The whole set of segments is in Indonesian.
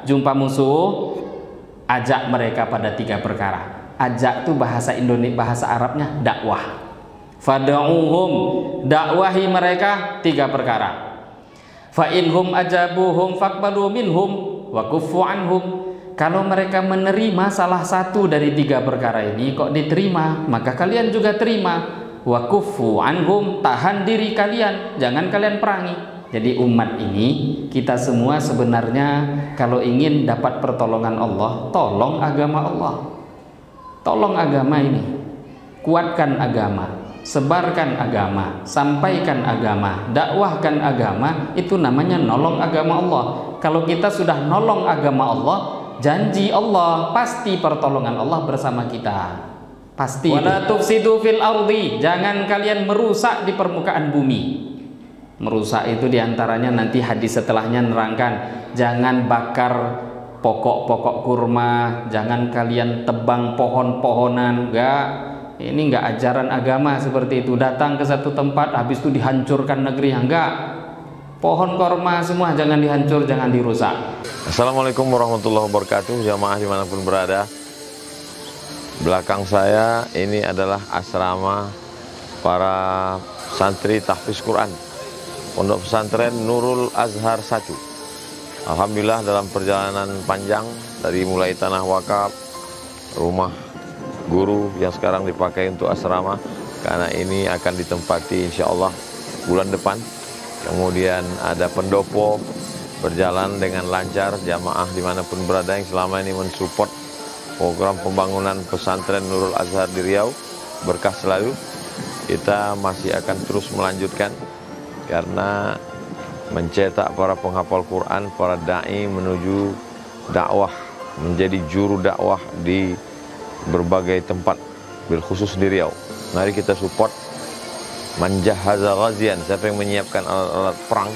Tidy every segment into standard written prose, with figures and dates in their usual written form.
jumpa musuh, ajak mereka pada 3 perkara. Ajak itu bahasa Indonesia, bahasa Arabnya dakwah. Fad'uhum, dakwahi mereka 3 perkara. Fa inhum ajabuhum faqbalu minhum wa kuffu anhum. Kalau mereka menerima salah satu dari 3 perkara ini, kok diterima, maka kalian juga terima. Wa kuffu anhum, tahan diri kalian, jangan kalian perangi. Jadi umat ini, kita semua sebenarnya kalau ingin dapat pertolongan Allah, tolong agama Allah. Tolong agama ini. Kuatkan agama, sebarkan agama, sampaikan agama, dakwahkan agama, itu namanya nolong agama Allah. Kalau kita sudah nolong agama Allah, janji Allah pasti pertolongan Allah bersama kita. Pasti. Wala tufsidu fil ardi, jangan kalian merusak di permukaan bumi. Merusak itu diantaranya nanti hadis setelahnya nerangkan, jangan bakar pokok-pokok kurma, jangan kalian tebang pohon-pohonan. Enggak, ini enggak ajaran agama seperti itu. Datang ke satu tempat habis itu dihancurkan negeri, enggak. Pohon korma semua jangan dihancur, jangan dirusak. Assalamualaikum warahmatullahi wabarakatuh, jamaah dimanapun berada. Belakang saya ini adalah asrama para santri tahfiz Quran Pondok Pesantren Nurul Azhar 1. Alhamdulillah dalam perjalanan panjang dari mulai tanah wakaf, rumah guru yang sekarang dipakai untuk asrama, karena ini akan ditempati insya Allah bulan depan. Kemudian ada pendopo, berjalan dengan lancar, jamaah dimanapun berada yang selama ini mensupport program pembangunan pesantren Nurul Azhar di Riau, berkah selalu. Kita masih akan terus melanjutkan karena mencetak para penghafal Quran, para da'i menuju dakwah, menjadi juru dakwah di berbagai tempat, bilkhusus di Riau. Mari kita support. Manjahaza ghazian, siapa yang menyiapkan alat-alat perang,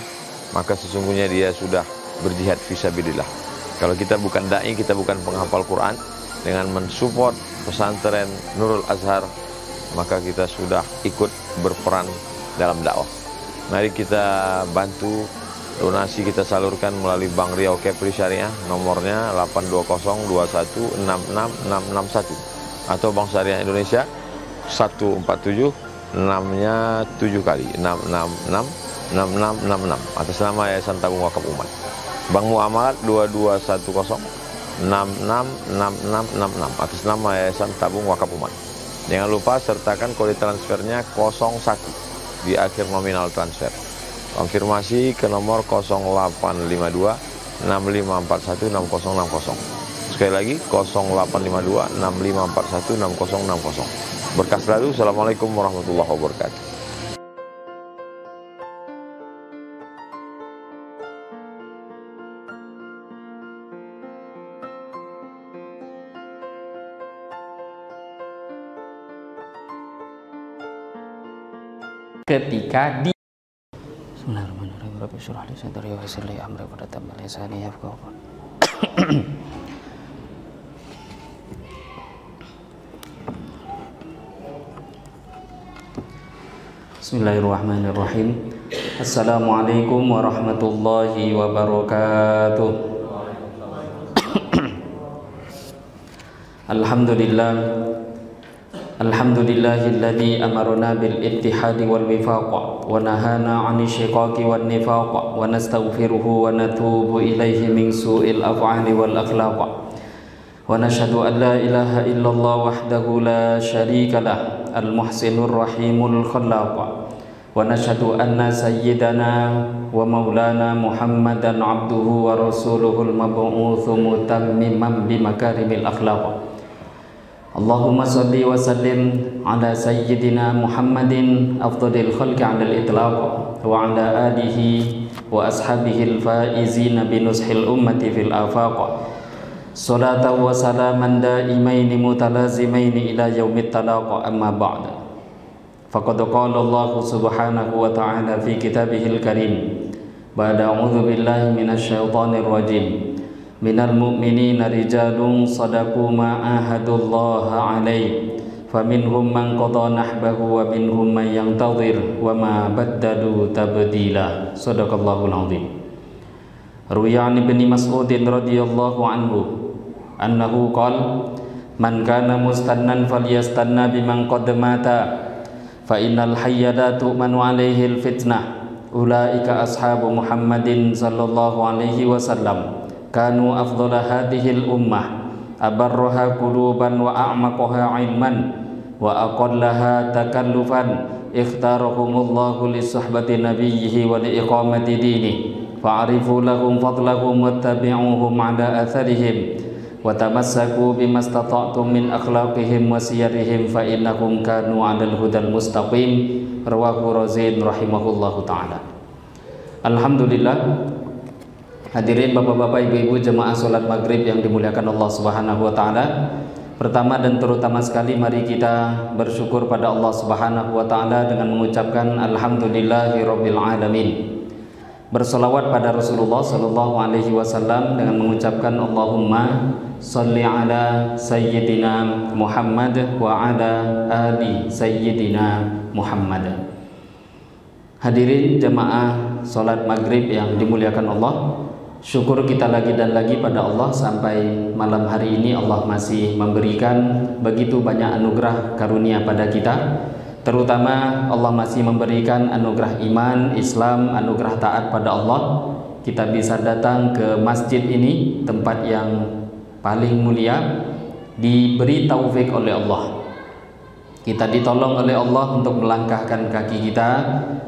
maka sesungguhnya dia sudah berjihad fisabilillah. Kalau kita bukan da'i, kita bukan penghafal Quran, dengan mensupport pesantren Nurul Azhar, maka kita sudah ikut berperan dalam dakwah. Mari kita bantu, donasi kita salurkan melalui Bank Riau Kepri Syariah, nomornya 82021666661, atau Bank Syariah Indonesia 147 6-nya 7 kali 6666666 atas nama Yayasan Tabung Wakaf Umat. Bank Muamalat 2210 666666 atas nama Yayasan Tabung Wakaf Umat. Jangan lupa sertakan kode transfernya 01 di akhir nominal transfer. Konfirmasi ke nomor 0852 6541 6060. Sekali lagi 0852 6541 6060. Berkah selalu. Assalamualaikum warahmatullahi wabarakatuh. Ketika di Bismillahirrahmanirrahim. Rabbi syrah li sadri wa yassir li amri wa hlul 'uqdatam min lisani yafqahu qawli. Bismillahirrahmanirrahim. Assalamualaikum warahmatullahi wabarakatuh. Alhamdulillah. Alhamdulillahilladzi amarna bil ittihadi wal wifaq wa nahana 'anil syiqaqi wan nifaq wa nastaghfiruhu wa natubu ilaihi min su'il af'ali wal akhlaq wa nashhadu an la ilaha illallah wahdahu la syarika lah al muhsinur rahimul khallaq wa nashhadu anna sayyidana wa maulana Muhammadan abduhu wa rasuluhul mab'utsu mutammiman bi makarimil akhlaq. Allahumma salli wa sallim ala sayyidina Muhammadin afdhalil khalqi 'alal itlaq wa ala alihi wa ashabihi al-faizina bi nushil ummati fil afaq. Salatan wa salaman daimaini mutalazimaini ila yaumit talaq, amma ba'd. Faqad qala Allah subhanahu wa ta'ala fi kitabihil karim ba'da a'udzu billahi minasy syaithanir rajim. Minal mu'minina rijalun sadaqu ma ahadullaha alaih faminhum man qada nahbahu wa minhum man yantadhir wa ma baddalu tabdila. Shadaqallahul azim. Ruya an Ibnu Mas'ud radhiyallahu anhu annahu qala man kana mustannan falyastanna biman qad mata fa innal hayya la tu'manu alaihi al-fitnah ulaika ashabu Muhammadin sallallahu alaihi wasallam kanu afdhala hadhihi al-ummah abarraha quluban wa a'maqaha ilman wa aqallaha takallufan ikhtarahumullahu li suhbati nabiyhi wa li iqamati dinihi fa'arifu lahum fadlahum wattabi'uhum ala atharihim wa tamassaku bimastata'tum min akhlaqihim wa siyarihim fa innahum kanu 'alal hudal mustaqim. Rawahu Razin rahimahullahu ta'ala. Alhamdulillah, hadirin bapak-bapak, ibu-ibu jemaah salat maghrib yang dimuliakan Allah Subhanahu wa taala. Pertama dan terutama sekali mari kita bersyukur pada Allah Subhanahu wa taala dengan mengucapkan alhamdulillahirabbil alamin. Bersolawat pada Rasulullah sallallahu alaihi wasallam dengan mengucapkan Allahumma sholli ala sayyidina Muhammad wa ala ali sayyidina Muhammad. Hadirin jemaah salat maghrib yang dimuliakan Allah, syukur kita lagi dan lagi pada Allah sampai malam hari ini Allah masih memberikan begitu banyak anugerah karunia pada kita. Terutama Allah masih memberikan anugerah iman, Islam, anugerah taat pada Allah. Kita bisa datang ke masjid ini, tempat yang paling mulia, diberi taufik oleh Allah. Kita ditolong oleh Allah untuk melangkahkan kaki kita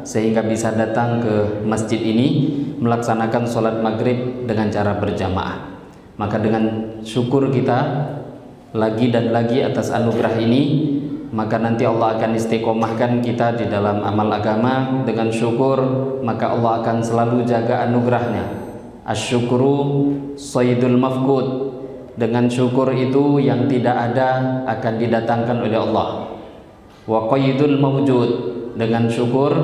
sehingga bisa datang ke masjid ini melaksanakan sholat maghrib dengan cara berjamaah. Maka dengan syukur kita lagi dan lagi atas anugerah ini, maka nanti Allah akan istiqomahkan kita di dalam amal agama. Dengan syukur maka Allah akan selalu jaga anugerahnya. Asyukru saydul mafqud. Dengan syukur itu yang tidak ada akan didatangkan oleh Allah. Wa qaydul mawjud. Dengan syukur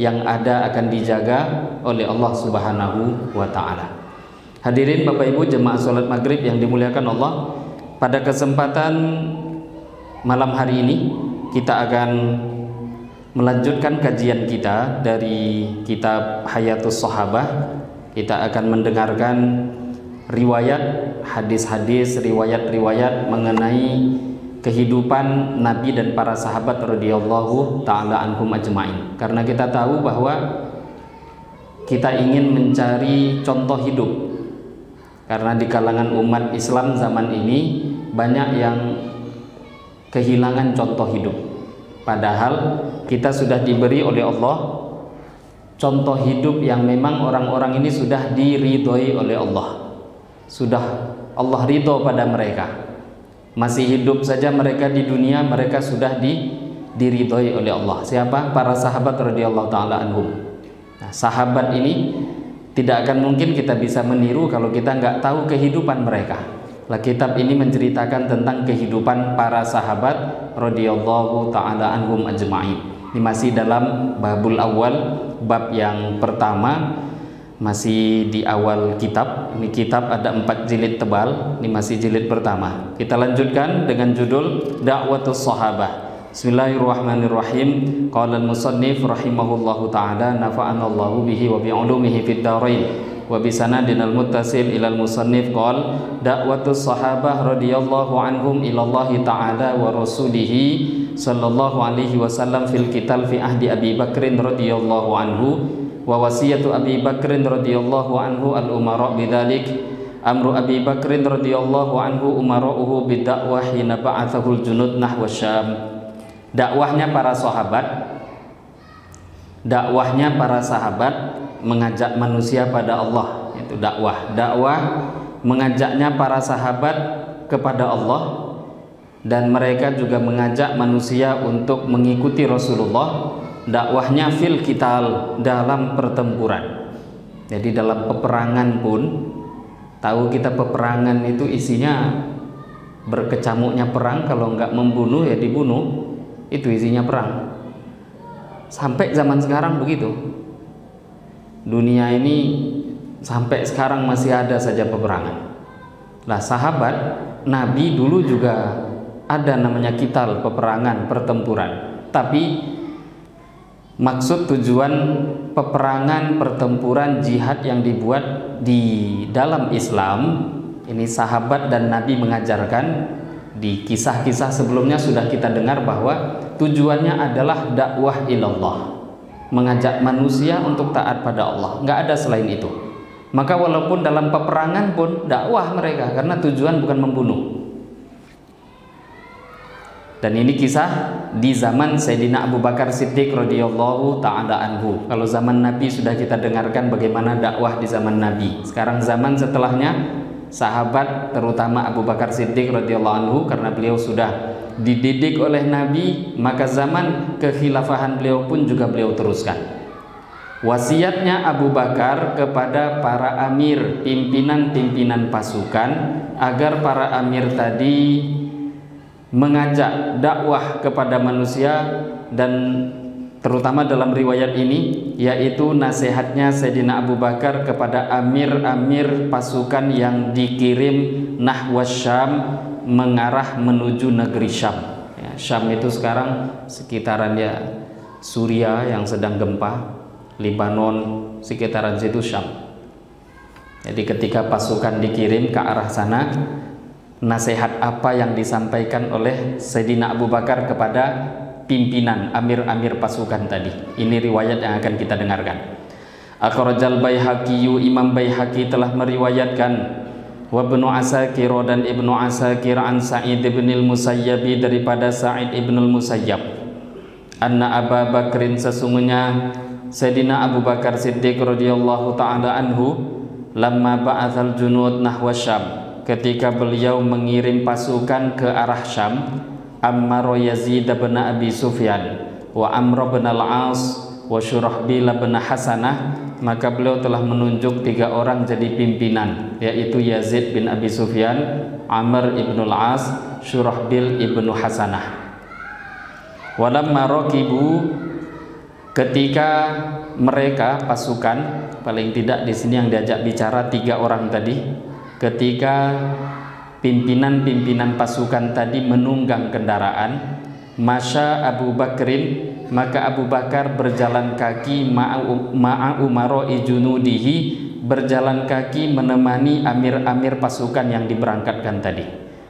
yang ada akan dijaga oleh Allah Subhanahu wa ta'ala. Hadirin Bapak Ibu jemaah salat maghrib yang dimuliakan Allah, pada kesempatan malam hari ini kita akan melanjutkan kajian kita dari kitab Hayatus Sahabah. Kita akan mendengarkan riwayat hadis-hadis, riwayat-riwayat mengenai kehidupan Nabi dan para sahabat radhiyallahu ta'ala anhum ajma'in. Karena kita tahu bahwa kita ingin mencari contoh hidup. Karena di kalangan umat Islam zaman ini banyak yang kehilangan contoh hidup. Padahal kita sudah diberi oleh Allah contoh hidup yang memang orang-orang ini sudah diridhoi oleh Allah. Sudah Allah ridho pada mereka. Masih hidup saja mereka di dunia, mereka sudah diridhoi oleh Allah. Siapa? Para sahabat radhiyallahu taala anhum. Nah, sahabat ini tidak akan mungkin kita bisa meniru kalau kita nggak tahu kehidupan mereka. Lah, kitab ini menceritakan tentang kehidupan para sahabat radhiyallahu taala anhum ajma'in. Ini masih dalam babul awal, bab yang pertama, masih di awal kitab. Ini kitab ada 4 jilid tebal. Ini masih jilid pertama. Kita lanjutkan dengan judul Da'watus Sahabah. Bismillahirrahmanirrahim. Qala al-musannif rahimahullahu taala nafa'anallahu bihi wa bi'ulumihi fid dharain. Wa bi sanadinal muttasil ilal musannif qala da'watus sahabah radhiyallahu anhum ila Allah ta'ala wa rasulihi sallallahu alaihi wasallam fil qital fi ahdi Abi Bakrin radhiyallahu anhu wa wasiyatu Abi Bakrin radhiyallahu anhu al umara bidzalik amru Abi Bakrin radhiyallahu anhu umara'uhu bid-da'wah hina ba'athahul junud nahwa Syam. Dakwahnya para sahabat mengajak manusia pada Allah, itu dakwah mengajaknya para sahabat kepada Allah, dan mereka juga mengajak manusia untuk mengikuti Rasulullah. Dakwahnya fil qital, dalam pertempuran. Jadi dalam peperangan pun, tahu kita peperangan itu isinya berkecamuknya perang. Kalau nggak membunuh ya dibunuh, itu isinya perang. Sampai zaman sekarang begitu. Dunia ini sampai sekarang masih ada saja peperangan. Lah, sahabat Nabi dulu juga ada namanya qital, peperangan, pertempuran. Tapi Maksud tujuan peperangan, pertempuran, jihad yang dibuat di dalam Islam ini sahabat dan Nabi mengajarkan. Di kisah-kisah sebelumnya sudah kita dengar bahwa tujuannya adalah dakwah ilallah, mengajak manusia untuk taat pada Allah, nggak ada selain itu. Maka walaupun dalam peperangan pun dakwah mereka, karena tujuan bukan membunuh. Dan ini kisah di zaman Sayyidina Abu Bakar Siddiq radhiyallahu ta'ala anhu. Kalau zaman Nabi sudah kita dengarkan bagaimana dakwah di zaman Nabi. Sekarang zaman setelahnya, sahabat terutama Abu Bakar Siddiq radhiyallahu anhu, karena beliau sudah dididik oleh Nabi, maka zaman kekhilafahan beliau pun juga beliau teruskan. Wasiatnya Abu Bakar kepada para amir, pimpinan-pimpinan pasukan, agar para amir tadi mengajak dakwah kepada manusia, dan terutama dalam riwayat ini yaitu nasihatnya Sayyidina Abu Bakar kepada amir-amir pasukan yang dikirim nahwa Syam, mengarah menuju negeri Syam. Ya, Syam itu sekarang sekitaran ya Suria yang sedang gempa, Lebanon, sekitaran situ Syam. Jadi ketika pasukan dikirim ke arah sana, nasihat apa yang disampaikan oleh Sayyidina Abu Bakar kepada pimpinan amir-amir pasukan tadi? Ini riwayat yang akan kita dengarkan. Akhrajal Baihaqi, Imam Baihaqi telah meriwayatkan, wa Ibnu Asakir dan Ibnu Asakir an Sa'id bin al-Musayyab, daripada Sa'id ibn al-Musayyab, anna Abu Bakrin, sesungguhnya Sayyidina Abu Bakar Siddiq radhiyallahu ta'ala anhu, lamma ba'athal junud nahwa Syam, ketika beliau mengirim pasukan ke arah Syam, Ammar Yazid bin Abi Sufyan wa Amr bin al-As wa Syurahbil bin Hasanah, maka beliau telah menunjuk 3 orang jadi pimpinan, yaitu Yazid bin Abi Sufyan, Amr ibn al-As, Syurahbil ibn Hasanah. Walamma raqibu, ketika mereka pasukan, paling tidak di sini yang diajak bicara 3 orang tadi, ketika pimpinan-pimpinan pasukan tadi menunggang kendaraan, masya Abu Bakrin, maka Abu Bakar berjalan kaki ma'a umara'i junudihi, berjalan kaki menemani amir-amir pasukan yang diberangkatkan tadi.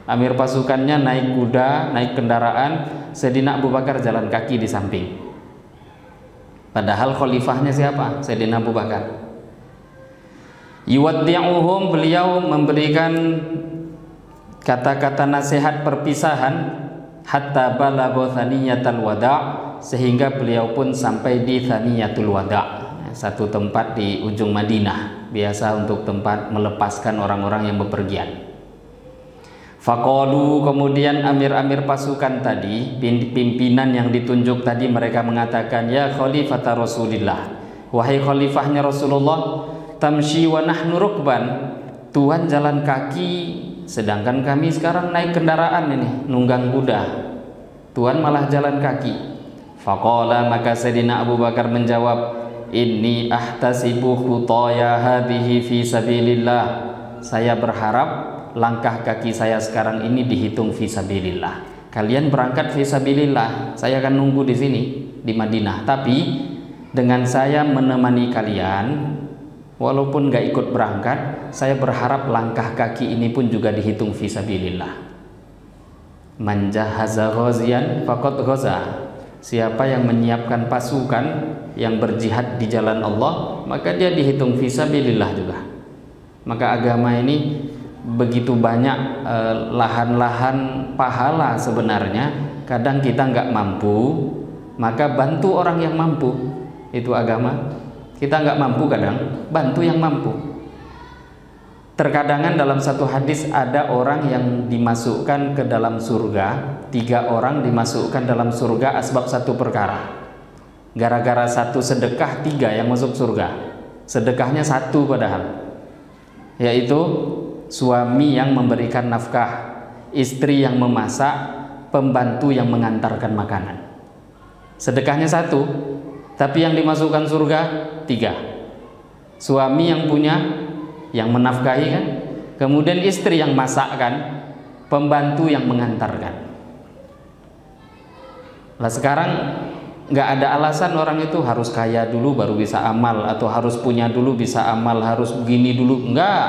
Amir pasukannya naik kuda, naik kendaraan, Sayyidina Abu Bakar jalan kaki di samping. Padahal khalifahnya siapa? Sayyidina Abu Bakar. Yuwaddi'uhum, beliau memberikan kata-kata nasihat perpisahan, hatta balagha thaniyatul wada', sehingga beliau pun sampai di thaniyatul wada', satu tempat di ujung Madinah, biasa untuk tempat melepaskan orang-orang yang bepergian. Faqalu, kemudian amir-amir pasukan tadi, pimpinan yang ditunjuk tadi, mereka mengatakan, ya khalifata Rasulillah, wahai khalifahnya Rasulullah, tamshi wa nahnu rukban, Tuhan jalan kaki sedangkan kami sekarang naik kendaraan ini, nunggang kuda, Tuhan malah jalan kaki. Faqala, maka Sayyidina Abu Bakar menjawab, inni ahtasibu khutaya hadhihi fi sabilillah, saya berharap langkah kaki saya sekarang ini dihitung fi sabilillah. Kalian berangkat fi sabilillah, saya akan nunggu di sini di Madinah, tapi dengan saya menemani kalian, walaupun gak ikut berangkat, saya berharap langkah kaki ini pun juga dihitung fi sabilillah. Man jahaza ghaziyan faqad ghaza, siapa yang menyiapkan pasukan yang berjihad di jalan Allah, maka dia dihitung fi sabilillah juga. Maka agama ini begitu banyak lahan-lahan pahala sebenarnya. Kadang kita nggak mampu, maka bantu orang yang mampu. Itu agama. Kita nggak mampu, kadang bantu yang mampu. Terkadangan dalam satu hadis ada orang yang dimasukkan ke dalam surga, 3 orang dimasukkan dalam surga asbab satu perkara. Gara-gara satu sedekah, 3 yang masuk surga. Sedekahnya 1 padahal, yaitu suami yang memberikan nafkah, istri yang memasak, pembantu yang mengantarkan makanan. Sedekahnya 1, tapi yang dimasukkan surga 3. Suami yang punya, yang menafkahi kan, kemudian istri yang masakkan, pembantu yang mengantarkan. Nah sekarang Nggak ada alasan orang itu harus kaya dulu baru bisa amal, atau harus punya dulu bisa amal, harus begini dulu. Nggak.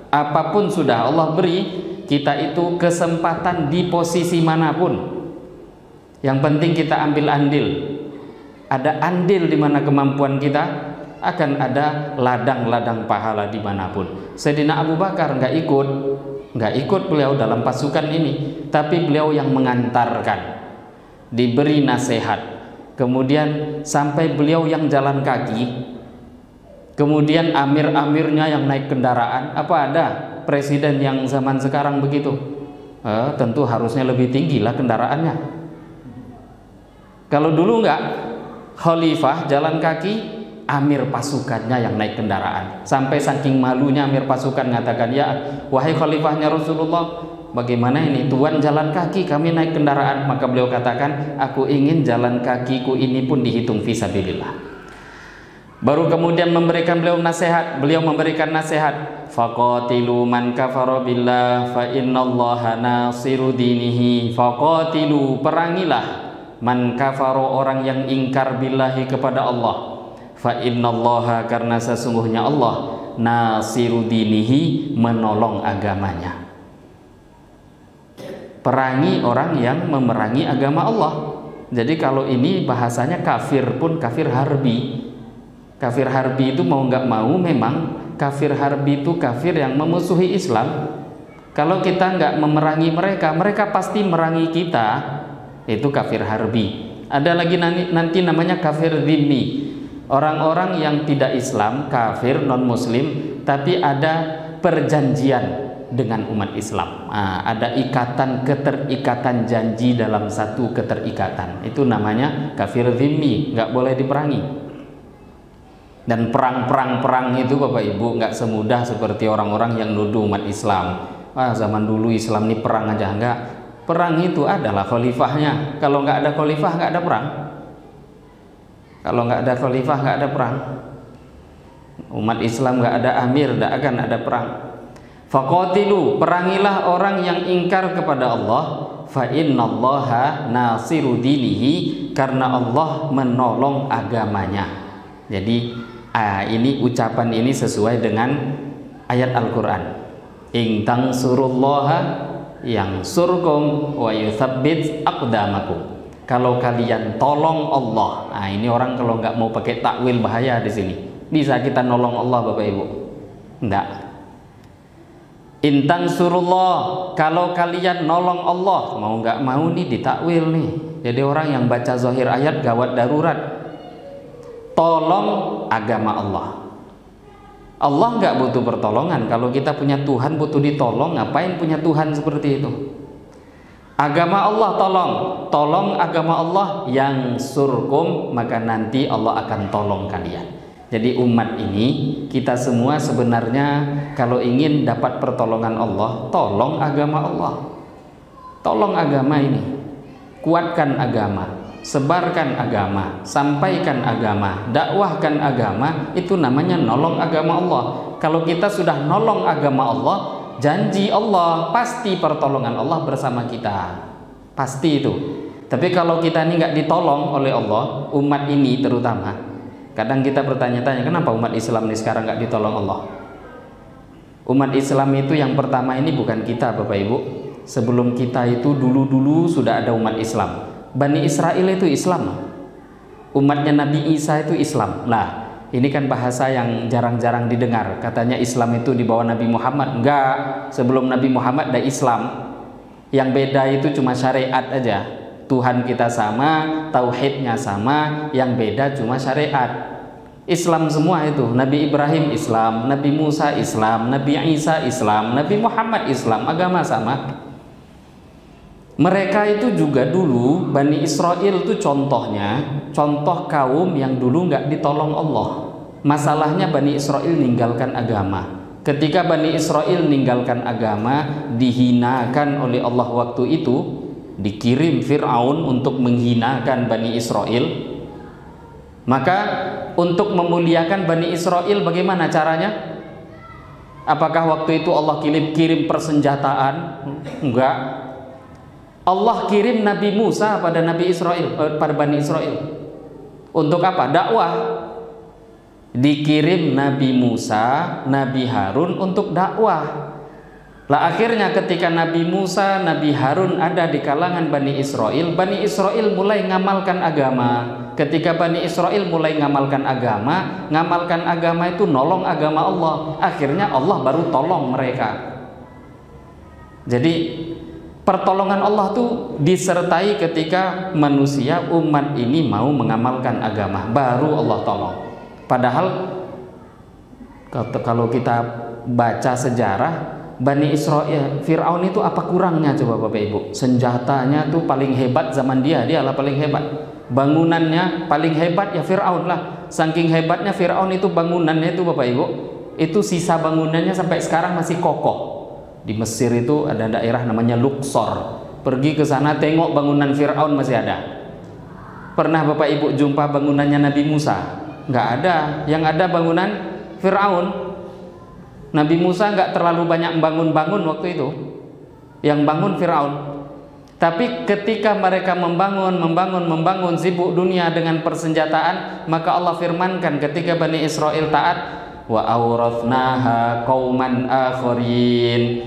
Apapun sudah Allah beri kita itu kesempatan di posisi manapun. Yang penting kita ambil andil. Ada andil di mana kemampuan kita, akan ada ladang-ladang pahala dimanapun. Sayyidina Abu Bakar nggak ikut beliau dalam pasukan ini, tapi beliau yang mengantarkan, diberi nasihat, kemudian sampai beliau yang jalan kaki, kemudian amir-amirnya yang naik kendaraan. Apa ada presiden yang zaman sekarang begitu? Tentu harusnya lebih tinggi lah kendaraannya. Kalau dulu enggak, khalifah jalan kaki, amir pasukannya yang naik kendaraan. Sampai saking malunya amir pasukan mengatakan, ya wahai khalifahnya Rasulullah, bagaimana ini tuan jalan kaki, kami naik kendaraan. Maka beliau katakan, aku ingin jalan kakiku ini pun dihitung fisabilillah. Baru kemudian beliau memberikan nasihat, faqatilu man kafara billah fa innallaha nasiru dinihi. Faqatilu, perangilah, man kafara, orang yang ingkar billahi kepada Allah, fa innallaha, karena sesungguhnya Allah, nasiru dinihi, menolong agamanya. Perangi orang yang memerangi agama Allah. Jadi kalau ini bahasanya kafir pun kafir harbi. Kafir harbi itu mau nggak mau memang kafir harbi itu kafir yang memusuhi Islam. Kalau kita nggak memerangi mereka, mereka pasti merangi kita. Itu kafir harbi. Ada lagi nanti namanya kafir dhimmi. Orang-orang yang tidak Islam, kafir non muslim, tapi ada perjanjian dengan umat Islam. Ada keterikatan janji dalam satu keterikatan. Itu namanya kafir dhimmi, nggak boleh diperangi. Dan perang itu Bapak Ibu nggak semudah seperti orang-orang yang nuduh umat Islam. Zaman dulu Islam ini perang aja. Enggak. Perang itu adalah khalifahnya. Kalau nggak ada khalifah nggak ada perang. Kalau nggak ada khalifah nggak ada perang. Umat Islam nggak ada amir, nggak akan ada perang. Faqatilu, perangilah orang yang ingkar kepada Allah. Fa innallaha nasiru dinihi, karena Allah menolong agamanya. Jadi ini ucapan ini sesuai dengan ayat Al-Quran. In tansurullaha yansurkum wa yuthabbit aqdamakum. Kalau kalian tolong Allah, ini orang kalau nggak mau pakai takwil bahaya di sini. Bisa kita nolong Allah Bapak Ibu? Enggak. In tansurullah, kalau kalian nolong Allah, mau nggak mau nih ditakwil nih. Jadi orang yang baca zahir ayat gawat darurat. Tolong agama Allah. Allah nggak butuh pertolongan. Kalau kita punya Tuhan butuh ditolong, ngapain punya Tuhan seperti itu? Agama Allah tolong agama Allah, yang surkum, maka nanti Allah akan tolong kalian. Jadi umat ini, kita semua sebenarnya kalau ingin dapat pertolongan Allah, tolong agama Allah. Tolong agama ini, kuatkan agama, sebarkan agama, sampaikan agama, dakwahkan agama. Itu namanya nolong agama Allah. Kalau kita sudah nolong agama Allah, janji Allah pasti pertolongan Allah bersama kita, pasti itu. Tapi kalau kita ini nggak ditolong oleh Allah, umat ini terutama, kadang kita bertanya-tanya, kenapa umat Islam ini sekarang nggak ditolong Allah? Umat Islam itu yang pertama ini bukan kita Bapak Ibu. Sebelum kita itu dulu sudah ada umat Islam. Bani Israel itu Islam, umatnya Nabi Isa itu Islam. Nah, ini kan bahasa yang jarang-jarang didengar. Katanya Islam itu di bawah Nabi Muhammad. Enggak, sebelum Nabi Muhammad ada Islam. Yang beda itu cuma syariat aja. Tuhan kita sama, tauhidnya sama, yang beda cuma syariat. Islam semua itu. Nabi Ibrahim Islam, Nabi Musa Islam, Nabi Isa Islam, Nabi Muhammad Islam, agama sama. Mereka itu juga dulu, Bani Israel itu contohnya, contoh kaum yang dulu nggak ditolong Allah. Masalahnya Bani Israel ninggalkan agama. Ketika Bani Israel ninggalkan agama, dihinakan oleh Allah waktu itu, dikirim Fir'aun untuk menghinakan Bani Israel. Maka untuk memuliakan Bani Israel bagaimana caranya? Apakah waktu itu Allah kirim persenjataan? Enggak. Allah kirim Nabi Musa pada Nabi Israel, pada Bani Israel. Untuk apa? Dakwah. Dikirim Nabi Musa, Nabi Harun untuk dakwah. Lah akhirnya ketika Nabi Musa, Nabi Harun ada di kalangan Bani Israel mulai ngamalkan agama. Ketika Bani Israel mulai ngamalkan agama itu nolong agama Allah. Akhirnya Allah baru tolong mereka. Jadi pertolongan Allah tuh disertai ketika manusia umat ini mau mengamalkan agama, baru Allah tolong. Padahal kalau kita baca sejarah Bani Israel, Fir'aun itu apa kurangnya coba Bapak Ibu? Senjatanya tuh paling hebat zaman dialah paling hebat. Bangunannya paling hebat ya Fir'aun lah. Saking hebatnya Fir'aun itu bangunannya itu Bapak Ibu, itu sisa bangunannya sampai sekarang masih kokoh. Di Mesir itu ada daerah namanya Luxor. Pergi ke sana tengok bangunan Fir'aun masih ada. Pernah Bapak Ibu jumpa bangunannya Nabi Musa? Nggak ada. Yang ada bangunan Fir'aun. Nabi Musa nggak terlalu banyak bangun waktu itu. Yang bangun Fir'aun. Tapi ketika mereka membangun sibuk dunia dengan persenjataan, maka Allah firmankan ketika Bani Israel taat, wa awrathnaha qauman akharin.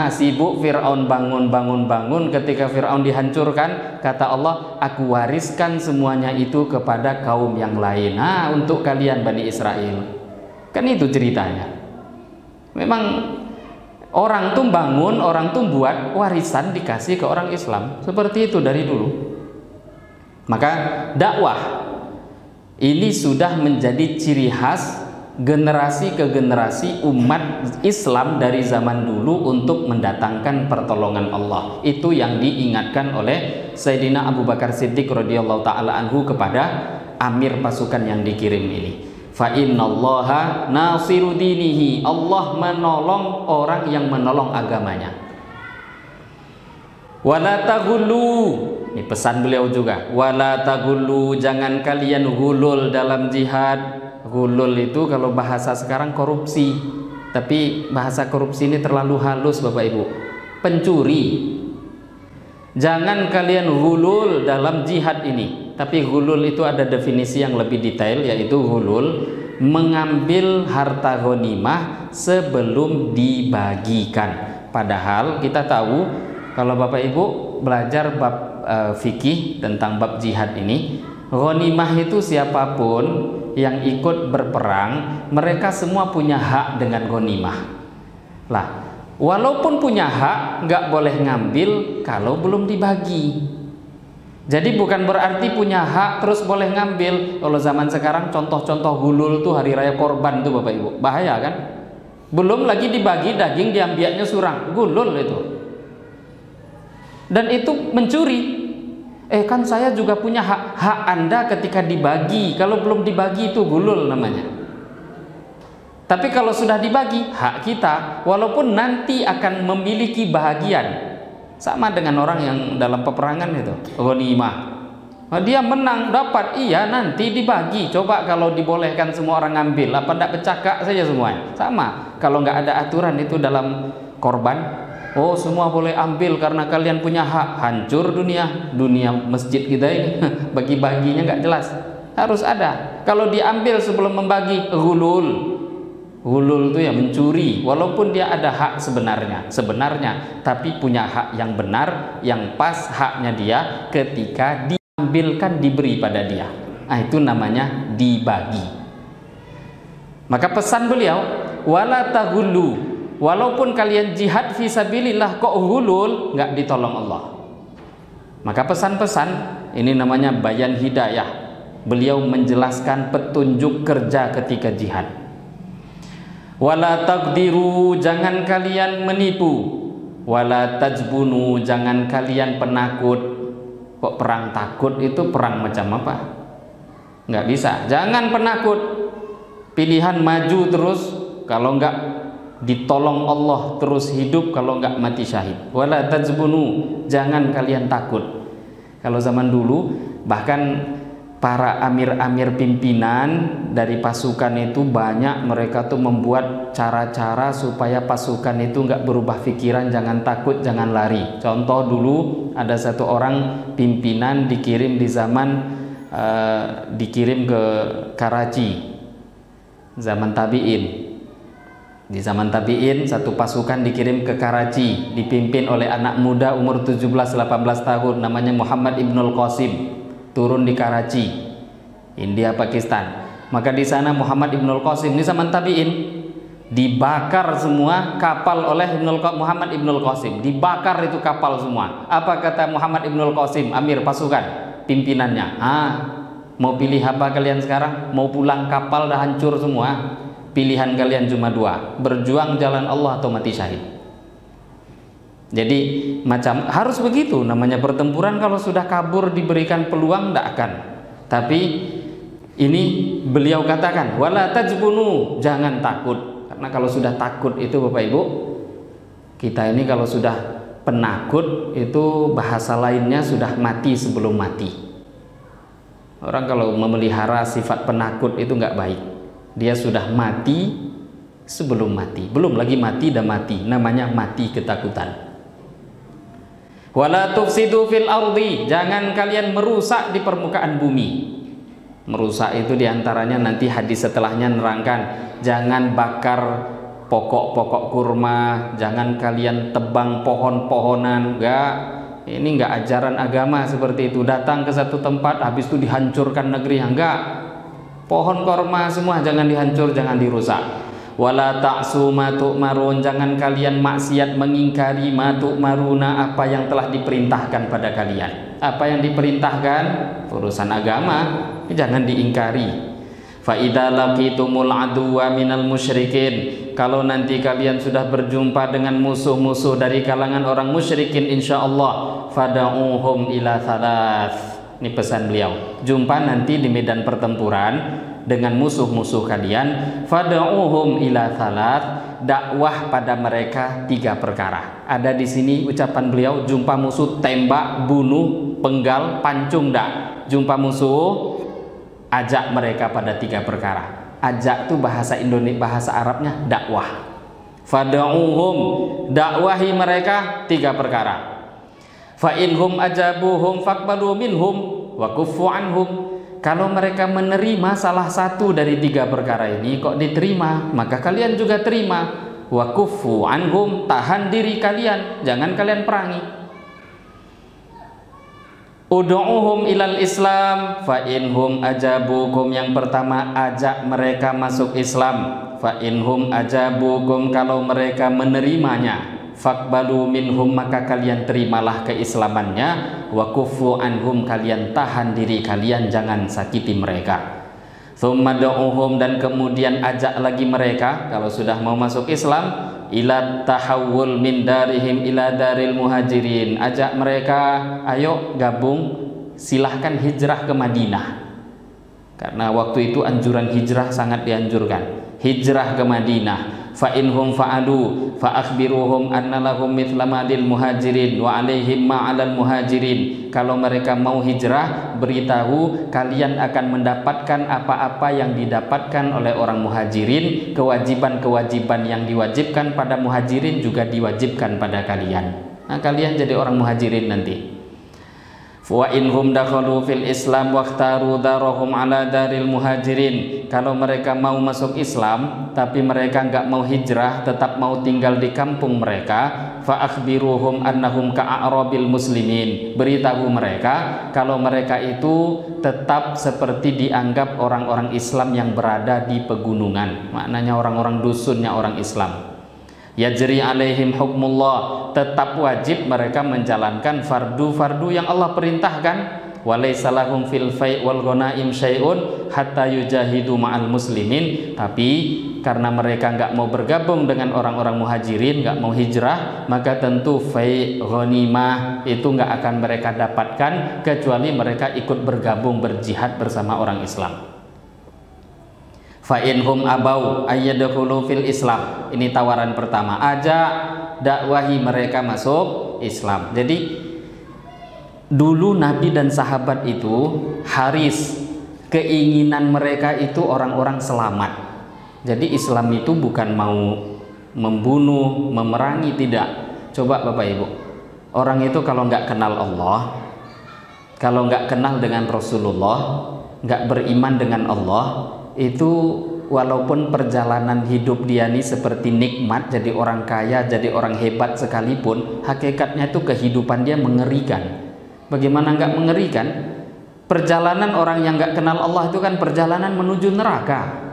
Sibuk Fir'aun bangun. Ketika Fir'aun dihancurkan, kata Allah, aku wariskan semuanya itu kepada kaum yang lain. Untuk kalian Bani Israel. Kan itu ceritanya. Memang orang tuh bangun, orang tuh buat warisan dikasih ke orang Islam. Seperti itu dari dulu. Maka dakwah ini sudah menjadi ciri khas generasi ke generasi umat Islam dari zaman dulu untuk mendatangkan pertolongan Allah. Itu yang diingatkan oleh Sayyidina Abu Bakar Siddiq radhiyallahu taala anhu kepada amir pasukan yang dikirim ini. Fa innallaha nasiru dinihi. Allah menolong orang yang menolong agamanya. Wala taghullu. Ini pesan beliau juga. Wala taghullu, jangan kalian gulul dalam jihad. Gulul itu kalau bahasa sekarang korupsi. Tapi bahasa korupsi ini terlalu halus Bapak Ibu. Pencuri. Jangan kalian gulul dalam jihad ini. Tapi gulul itu ada definisi yang lebih detail, yaitu gulul mengambil harta ghanimah sebelum dibagikan. Padahal kita tahu kalau Bapak Ibu belajar bab fikih tentang bab jihad ini, ghanimah itu siapapun yang ikut berperang, mereka semua punya hak dengan ghanimah. Lah, walaupun punya hak, nggak boleh ngambil kalau belum dibagi. Jadi bukan berarti punya hak terus boleh ngambil. Kalau zaman sekarang contoh-contoh gulul tuh hari raya korban tuh Bapak Ibu, bahaya kan? Belum lagi dibagi daging diambiaknya surang, gulul itu. Dan itu mencuri. Kan saya juga punya hak. Hak Anda ketika dibagi. Kalau belum dibagi itu gulul namanya. Tapi kalau sudah dibagi, hak kita, walaupun nanti akan memiliki bahagian. Sama dengan orang yang dalam peperangan itu, ghanimah. Dia menang, dapat, iya nanti dibagi. Coba kalau dibolehkan semua orang ngambil, apa ndak pecakak saja semuanya. Sama, kalau nggak ada aturan itu dalam korban, oh semua boleh ambil karena kalian punya hak. Hancur dunia masjid kita ini. Bagi-baginya nggak jelas. Harus ada. Kalau diambil sebelum membagi, gulul. Gulul itu ya mencuri, walaupun dia ada hak sebenarnya, tapi punya hak yang benar, yang pas haknya dia ketika diambilkan, diberi pada dia. Itu namanya dibagi. Maka pesan beliau, wala taghullu, walaupun kalian jihad fisabilillah kok gulul, nggak ditolong Allah. Maka pesan-pesan ini namanya bayan hidayah. Beliau menjelaskan petunjuk kerja ketika jihad. Wala taqdiru, jangan kalian menipu. Wala tajbunu, jangan kalian penakut. Kok perang takut itu perang macam apa? Nggak bisa. Jangan penakut. Pilihan maju terus, kalau nggak ditolong Allah terus hidup, kalau nggak mati syahid. Wala tajbunu, jangan kalian takut. Kalau zaman dulu bahkan para amir-amir pimpinan dari pasukan itu banyak, mereka tuh membuat cara-cara supaya pasukan itu nggak berubah pikiran, jangan takut, jangan lari. Contoh dulu ada satu orang pimpinan dikirim di zaman dikirim ke Karachi zaman tabi'in. Di zaman tabi'in satu pasukan dikirim ke Karachi dipimpin oleh anak muda umur 17-18 tahun namanya Muhammad Ibnul Qasim, turun di Karachi, India Pakistan. Maka di sana Muhammad Ibnul Qasim di zaman tabi'in dibakar semua kapal oleh Muhammad Ibnul Qasim, dibakar itu kapal semua. Apa kata Muhammad Ibnul Qasim, amir pasukan, pimpinannya? Mau pilih apa kalian sekarang? Mau pulang kapal dah hancur semua? Pilihan kalian cuma dua, berjuang jalan Allah atau mati syahid. Jadi macam harus begitu namanya pertempuran. Kalau sudah kabur diberikan peluang tidak akan. Tapi ini beliau katakan wala tajbunu, jangan takut. Karena kalau sudah takut itu Bapak Ibu, kita ini kalau sudah penakut itu bahasa lainnya sudah mati sebelum mati. Orang kalau memelihara sifat penakut itu nggak baik. Dia sudah mati sebelum mati, belum lagi mati dan mati, namanya mati ketakutan. Wala tufsidu fil ardi, jangan kalian merusak di permukaan bumi. Merusak itu diantaranya nanti hadis setelahnya nerangkan, jangan bakar pokok-pokok kurma, jangan kalian tebang pohon-pohonan, enggak. Ini enggak ajaran agama seperti itu. Datang ke satu tempat habis itu dihancurkan negeri, enggak. Pohon korma semua jangan dihancur, jangan dirusak. Wala ta'su ma tu'marun, jangan kalian maksiat mengingkari ma tu'maruna, apa yang telah diperintahkan pada kalian. Apa yang diperintahkan urusan agama jangan diingkari. Fa idza laqitumul aduwa minal musyrikin, kalau nanti kalian sudah berjumpa dengan musuh-musuh dari kalangan orang musyrikin, insyaallah fad'uhum ila thalath. Ini pesan beliau, jumpa nanti di medan pertempuran dengan musuh-musuh kalian, fad'uhum ila thalath, dakwah pada mereka 3 perkara. Ada di sini ucapan beliau, jumpa musuh tembak, bunuh, penggal, pancung dak. Jumpa musuh ajak mereka pada 3 perkara. Ajak itu bahasa Indonesia, bahasa Arabnya dakwah. Fad'uhum, dakwahi mereka 3 perkara. Fa inhum ajabuhum faqbalu minhum wa kuffu anhum. Kalau mereka menerima salah satu dari 3 perkara ini, kok diterima, maka kalian juga terima. Wa kuffu anhum, tahan diri kalian, jangan kalian perangi. Ud'uhum ilal Islam fa inhum ajabukum, yang pertama ajak mereka masuk Islam. Fa inhum ajabukum, kalau mereka menerimanya, faqbalu minhum, maka kalian terimalah keislamannya. Wa kuffu anhum, kalian tahan diri kalian, jangan sakiti mereka. Tsumma du'uhum, dan kemudian ajak lagi mereka kalau sudah mau masuk Islam, ila tahawul min darihim ila daril muhajirin. Ajak mereka, ayo gabung, silahkan hijrah ke Madinah. Karena waktu itu anjuran hijrah sangat dianjurkan. Hijrah ke Madinah. Fa inhum fa'alu fa akhbiruhum anna lahum mithla ma lil muhajirin wa alaihim ma 'alal muhajirin. Kalau mereka mau hijrah, beritahu kalian akan mendapatkan apa-apa yang didapatkan oleh orang muhajirin. Kewajiban-kewajiban yang diwajibkan pada muhajirin juga diwajibkan pada kalian. Nah, kalian jadi orang muhajirin nanti. Wa inhum dakhalu fil Islam waqtaru darahum ala daril muhajirin. Kalau mereka mau masuk Islam tapi mereka enggak mau hijrah, tetap mau tinggal di kampung mereka, fa akhbiruhum annahum ka'arabil muslimin. Beritahu mereka kalau mereka itu tetap seperti dianggap orang-orang Islam yang berada di pegunungan. Maknanya orang-orang dusunnya orang Islam. Yajri alaihim hukmullah, tetap wajib mereka menjalankan fardu-fardu yang Allah perintahkan. Walaysa lahum fil fai' wal ghanaim syai'un hatta yujahidu ma'al muslimin. Tapi karena mereka enggak mau bergabung dengan orang-orang muhajirin, enggak mau hijrah, maka tentu fai' ghanimah itu enggak akan mereka dapatkan kecuali mereka ikut bergabung berjihad bersama orang Islam. Fa inhum abau ayyadkhulu fil Islam. Ini tawaran pertama, ajak dakwahi mereka masuk Islam. Jadi dulu Nabi dan sahabat itu haris, keinginan mereka itu orang-orang selamat. Jadi Islam itu bukan mau membunuh, memerangi, tidak. Coba Bapak Ibu, orang itu kalau nggak kenal Allah, kalau nggak kenal dengan Rasulullah, nggak beriman dengan Allah, itu walaupun perjalanan hidup dia ini seperti nikmat, jadi orang kaya, jadi orang hebat sekalipun, hakikatnya itu kehidupan dia mengerikan. Bagaimana nggak mengerikan? Perjalanan orang yang nggak kenal Allah itu kan perjalanan menuju neraka.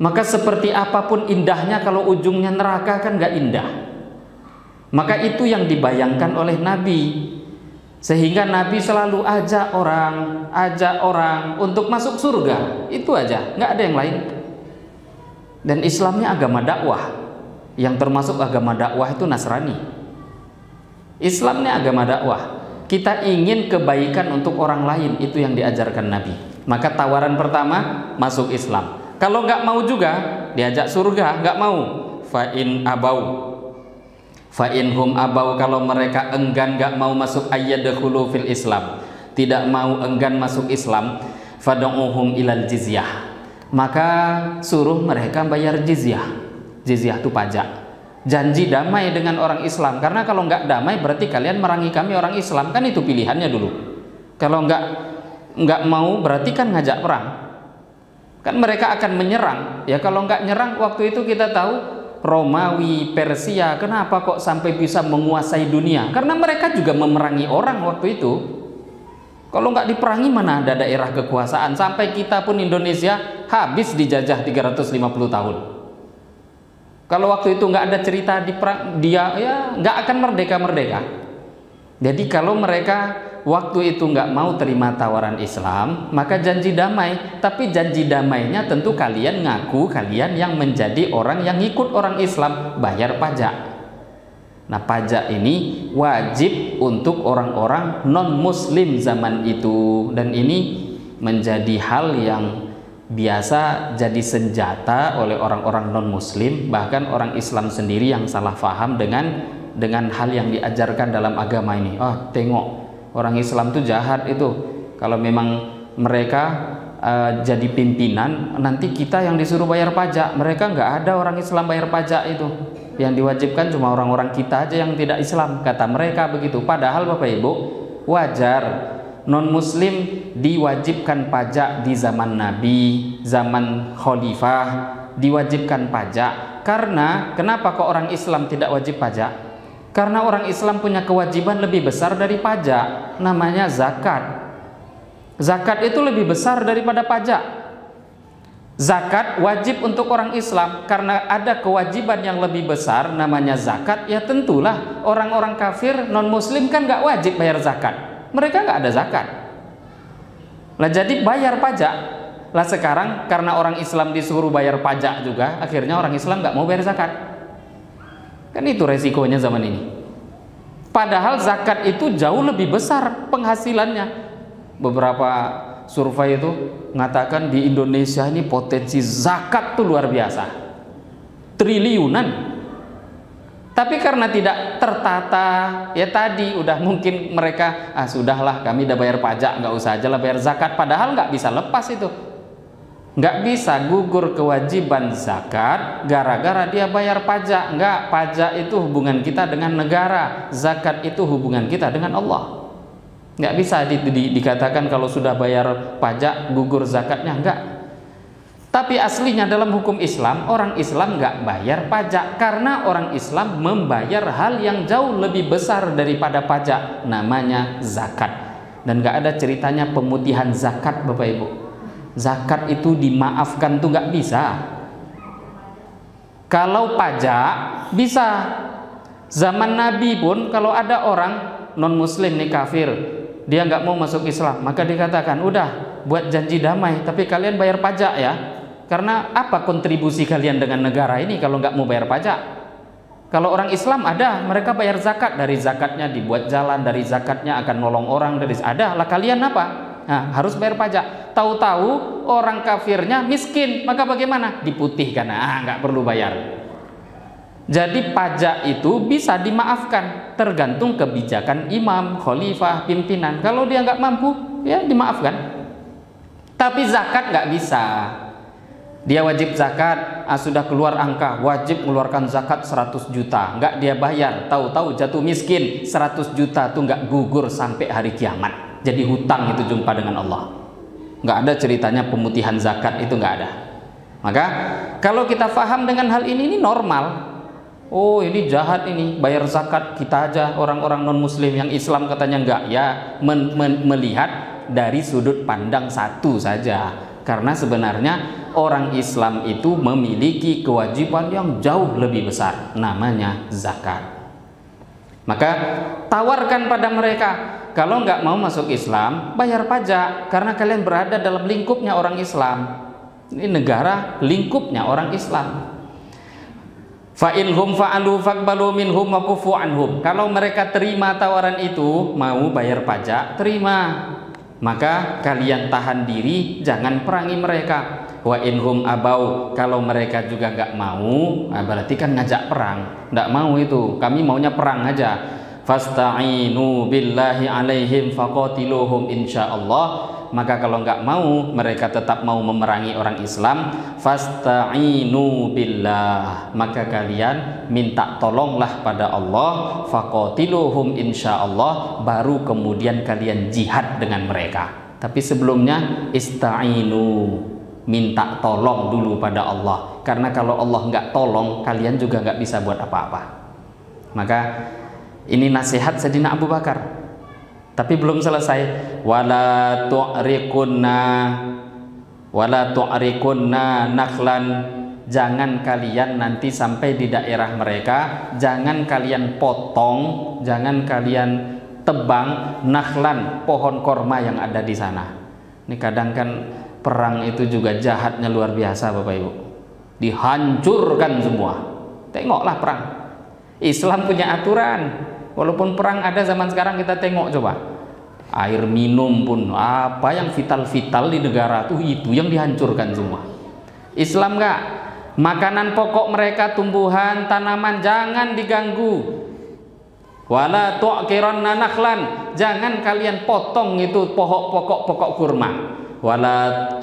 Maka seperti apapun indahnya, kalau ujungnya neraka kan nggak indah. Maka itu yang dibayangkan oleh Nabi. Sehingga Nabi selalu ajak orang untuk masuk surga. Itu aja, nggak ada yang lain. Dan Islamnya agama dakwah. Yang termasuk agama dakwah itu Nasrani. Islamnya agama dakwah. Kita ingin kebaikan untuk orang lain, itu yang diajarkan Nabi. Maka tawaran pertama, masuk Islam. Kalau nggak mau juga, diajak surga, nggak mau. Fa'in abau. Fa'inhum abau, kalau mereka enggan, nggak mau masuk ayyadkhulu fil Islam, tidak mau, enggan masuk Islam, fad'uhum ilal jizyah, maka suruh mereka bayar jizyah. Jizyah itu pajak. Janji damai dengan orang Islam, karena kalau nggak damai berarti kalian merangi kami orang Islam, kan itu pilihannya dulu. Kalau nggak mau berarti kan ngajak perang, kan mereka akan menyerang. Ya kalau nggak nyerang, waktu itu kita tahu Romawi, Persia, kenapa kok sampai bisa menguasai dunia? Karena mereka juga memerangi orang waktu itu. Kalau nggak diperangi mana ada daerah kekuasaan? Sampai kita pun Indonesia habis dijajah 350 tahun. Kalau waktu itu nggak ada cerita diperang, dia ya nggak akan merdeka-merdeka. Jadi kalau mereka waktu itu nggak mau terima tawaran Islam, maka janji damai. Tapi janji damainya tentu kalian ngaku kalian yang menjadi orang yang ikut orang Islam, bayar pajak. Nah, pajak ini wajib untuk orang-orang non-muslim zaman itu, dan ini menjadi hal yang biasa jadi senjata oleh orang-orang non-muslim, bahkan orang Islam sendiri yang salah paham dengan hal yang diajarkan dalam agama ini. Oh, tengok, orang Islam itu jahat itu. Kalau memang mereka jadi pimpinan, nanti kita yang disuruh bayar pajak. Mereka nggak ada orang Islam bayar pajak itu. Yang diwajibkan cuma orang-orang kita aja yang tidak Islam, kata mereka begitu. Padahal Bapak Ibu, wajar non-muslim diwajibkan pajak di zaman Nabi, zaman Khalifah, diwajibkan pajak. Karena kenapa kok orang Islam tidak wajib pajak? Karena orang Islam punya kewajiban lebih besar dari pajak, namanya zakat. Zakat itu lebih besar daripada pajak. Zakat wajib untuk orang Islam, karena ada kewajiban yang lebih besar namanya zakat. Ya tentulah orang-orang kafir non-muslim kan nggak wajib bayar zakat, mereka nggak ada zakat. Lah jadi bayar pajak. Lah sekarang karena orang Islam disuruh bayar pajak juga, akhirnya orang Islam nggak mau bayar zakat. Kan itu resikonya zaman ini. Padahal zakat itu jauh lebih besar penghasilannya. Beberapa survei itu mengatakan di Indonesia ini potensi zakat tuh luar biasa, triliunan. Tapi karena tidak tertata, ya tadi udah mungkin mereka sudahlah kami udah bayar pajak, nggak usah aja lah bayar zakat. Padahal nggak bisa lepas itu, nggak bisa gugur kewajiban zakat gara-gara dia bayar pajak. Nggak, pajak itu hubungan kita dengan negara, zakat itu hubungan kita dengan Allah. Nggak bisa dikatakan kalau sudah bayar pajak gugur zakatnya, enggak. Tapi aslinya dalam hukum Islam, orang Islam nggak bayar pajak karena orang Islam membayar hal yang jauh lebih besar daripada pajak, namanya zakat. Dan nggak ada ceritanya pemutihan zakat, Bapak Ibu. Zakat itu dimaafkan tuh nggak bisa. Kalau pajak bisa. Zaman Nabi pun kalau ada orang non muslim nih, kafir, dia nggak mau masuk Islam, maka dikatakan udah buat janji damai, tapi kalian bayar pajak ya. Karena apa kontribusi kalian dengan negara ini kalau nggak mau bayar pajak? Kalau orang Islam ada, mereka bayar zakat, dari zakatnya dibuat jalan, dari zakatnya akan nolong orang, dari ada lah. Kalian apa? Nah, harus bayar pajak. Tahu-tahu orang kafirnya miskin, maka bagaimana? Diputihkan, nggak perlu bayar. Jadi pajak itu bisa dimaafkan, tergantung kebijakan imam, khalifah, pimpinan. Kalau dia nggak mampu, ya dimaafkan. Tapi zakat nggak bisa. Dia wajib zakat, sudah keluar angka, wajib mengeluarkan zakat 100 juta. Nggak dia bayar, tahu-tahu jatuh miskin. 100 juta tuh nggak gugur sampai hari kiamat. Jadi hutang itu jumpa dengan Allah. Nggak ada ceritanya pemutihan zakat, itu nggak ada. Maka kalau kita paham dengan hal ini normal. Oh ini jahat ini, bayar zakat kita aja orang-orang non muslim, yang Islam katanya enggak. Ya melihat dari sudut pandang satu saja, karena sebenarnya orang Islam itu memiliki kewajiban yang jauh lebih besar, namanya zakat. Maka tawarkan pada mereka, kalau nggak mau masuk Islam bayar pajak, karena kalian berada dalam lingkupnya orang Islam. Ini negara lingkupnya orang Islam. Fa inhum fa'alu faqbalu minhum wa kufu anhum. Kalau mereka terima tawaran itu, mau bayar pajak, terima. Maka kalian tahan diri, jangan perangi mereka. Wa inhum abau, kalau mereka juga nggak mau, berarti kan ngajak perang. Nggak mau itu, kami maunya perang aja. Fasta'inu billahi alaihim faqatiluhum insyaallah. Maka kalau nggak mau, mereka tetap mau memerangi orang Islam, fasta'inu billah, maka kalian minta tolonglah pada Allah, faqatiluhum insyaallah, baru kemudian kalian jihad dengan mereka. Tapi sebelumnya ista'inu, minta tolong dulu pada Allah, karena kalau Allah nggak tolong, kalian juga nggak bisa buat apa-apa. Maka ini nasihat Sayyidina Abu Bakar. Tapi belum selesai. Wala tu'rikunna nakhlan, jangan kalian nanti sampai di daerah mereka, jangan kalian potong, jangan kalian tebang nakhlan, pohon korma yang ada di sana. Ini kadang kan perang itu juga jahatnya luar biasa Bapak Ibu. Dihancurkan semua. Tengoklah perang. Islam punya aturan. Walaupun perang ada zaman sekarang, kita tengok coba. Air minum pun, apa yang vital-vital di negara tuh itu yang dihancurkan semua. Islam enggak. Makanan pokok mereka, tumbuhan, tanaman jangan diganggu. Wala tu'kiranna nakhlan, jangan kalian potong itu pokok kurma. Wala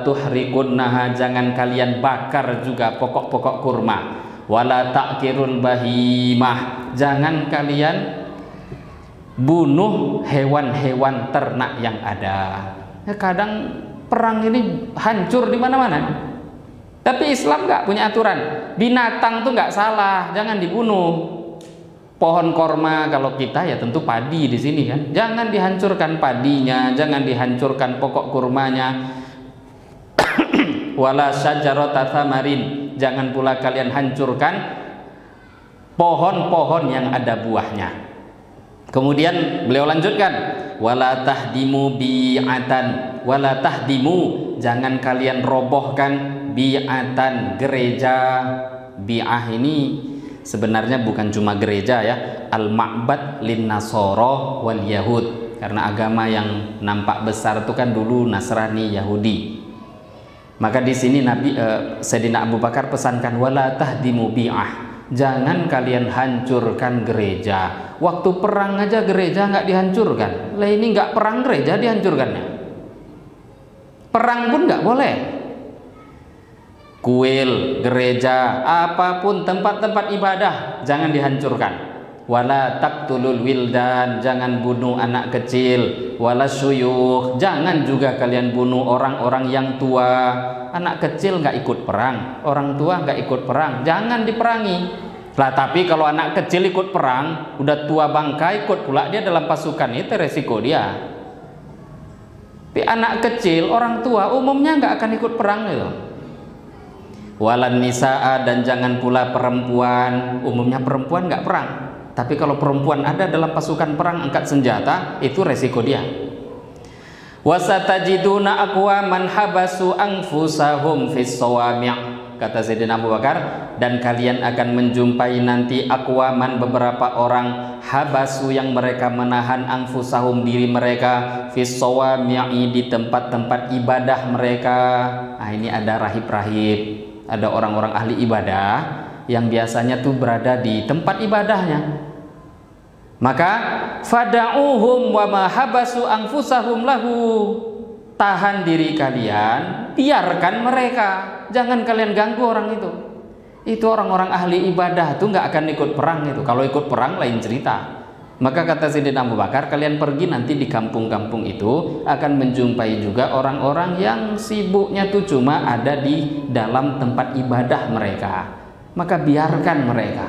tuhrikunnaha, jangan kalian bakar juga pokok kurma. Wala ta'kirul bahimah, jangan kalian bunuh hewan-hewan ternak yang ada. Ya, kadang perang ini hancur di mana-mana. Tapi Islam nggak punya aturan. Binatang tuh nggak salah, jangan dibunuh. Pohon korma kalau kita ya tentu padi di sini kan, jangan dihancurkan padinya, jangan dihancurkan pokok kurmanya. Wala syajarata thamarin, jangan pula kalian hancurkan pohon-pohon yang ada buahnya. Kemudian beliau lanjutkan, wala tahdimu bi'atan, wala tahdimu, jangan kalian robohkan bi'atan, gereja. Bi'ah ini sebenarnya bukan cuma gereja ya, al-ma'bad lin nasara wal yahud, karena agama yang nampak besar itu kan dulu Nasrani, Yahudi. Maka di sini Sayyidina Abu Bakar pesankan wala tahdimu bi'ah, jangan kalian hancurkan gereja. Waktu perang aja gereja nggak dihancurkan. Lah ini nggak perang gereja dihancurkannya. Perang pun nggak boleh. Kuil, gereja, apapun tempat-tempat ibadah jangan dihancurkan. Wala taqtulul wildan, jangan bunuh anak kecil. Wala syuyukh, jangan juga kalian bunuh orang-orang yang tua. Anak kecil nggak ikut perang, orang tua nggak ikut perang, jangan diperangi. Lah tapi kalau anak kecil ikut perang, udah tua bangka ikut pula dia dalam pasukan, itu resiko dia. Tapi anak kecil, orang tua umumnya nggak akan ikut perang gitu. Walan nisaa, dan jangan pula perempuan, umumnya perempuan nggak perang. Tapi kalau perempuan ada dalam pasukan perang angkat senjata, itu resiko dia. Wasatajiduna aqwaman habasu anfusahum fis sawami', kata Sayyidina Abu Bakar, dan kalian akan menjumpai nanti aqwaman, beberapa orang, habasu yang mereka menahan anfusahum, diri mereka, fis sawami', di tempat-tempat ibadah mereka. Nah, ini ada rahib-rahib, ada orang-orang ahli ibadah yang biasanya tuh berada di tempat ibadahnya. Maka fada'uhum wa ma habasu anfusahum lahu, tahan diri kalian, biarkan mereka, jangan kalian ganggu orang itu. Itu orang-orang ahli ibadah tuh nggak akan ikut perang itu. Kalau ikut perang lain cerita. Maka kata Sayyidina Abu Bakar, kalian pergi nanti di kampung-kampung itu akan menjumpai juga orang-orang yang sibuknya tuh cuma ada di dalam tempat ibadah mereka. Maka biarkan mereka.